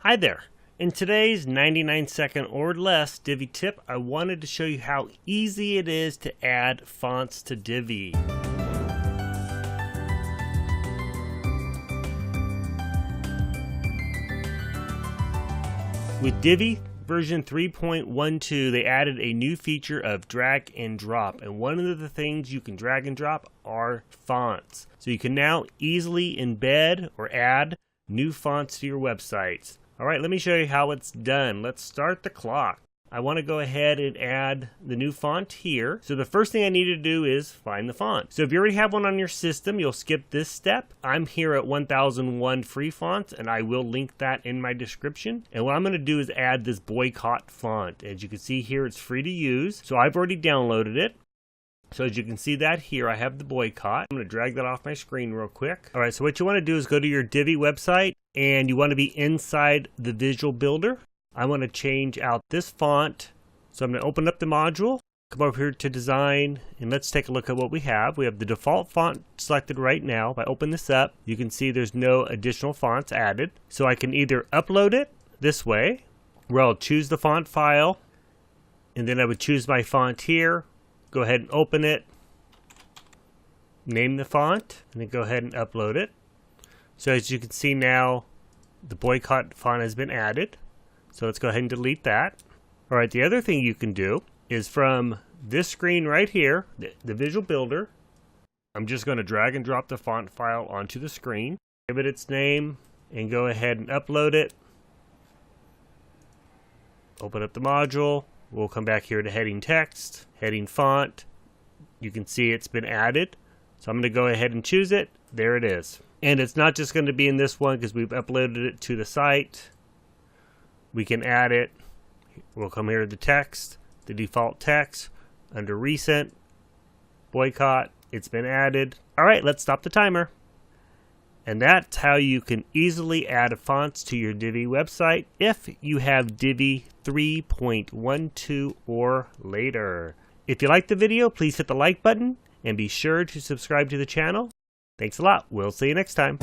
Hi there. In today's 99-second or less Divi tip, I wanted to show you how easy it is to add fonts to Divi. With Divi version 3.12, they added a new feature of drag and drop, and one of the things you can drag and drop are fonts. So you can now easily embed or add new fonts to your websites. Alright, let me show you how it's done. Let's start the clock. I want to go ahead and add the new font here. So the first thing I need to do is find the font. So if you already have one on your system, you'll skip this step. I'm here at 1001 free fonts, and I will link that in my description. And what I'm going to do is add this boycott font. As you can see here, it's free to use. So I've already downloaded it. So as you can see that here, I have the boycott. I'm going to drag that off my screen real quick. Alright, so what you want to do is go to your Divi website, and you want to be inside the visual builder. I want to change out this font. So I'm going to open up the module, come over here to design, and let's take a look at what we have. We have the default font selected right now. If I open this up, you can see there's no additional fonts added. So I can either upload it this way, where I'll choose the font file, and then I would choose my font here. Go ahead and open it, name the font, and then go ahead and upload it. So as you can see now, the boycott font has been added. So let's go ahead and delete that. Alright, the other thing you can do is from this screen right here, the visual builder, I'm just going to drag and drop the font file onto the screen, give it its name, and go ahead and upload it. Open up the module. We'll come back here to heading text, heading font. You can see it's been added. So I'm going to go ahead and choose it. There it is. And it's not just going to be in this one because we've uploaded it to the site. We can add it. We'll come here to the text, the default text, under recent, boycott. It's been added. All right, let's stop the timer. And that's how you can easily add fonts to your Divi website if you have Divi 3.12 or later. If you liked the video, please hit the like button and be sure to subscribe to the channel. Thanks a lot. We'll see you next time.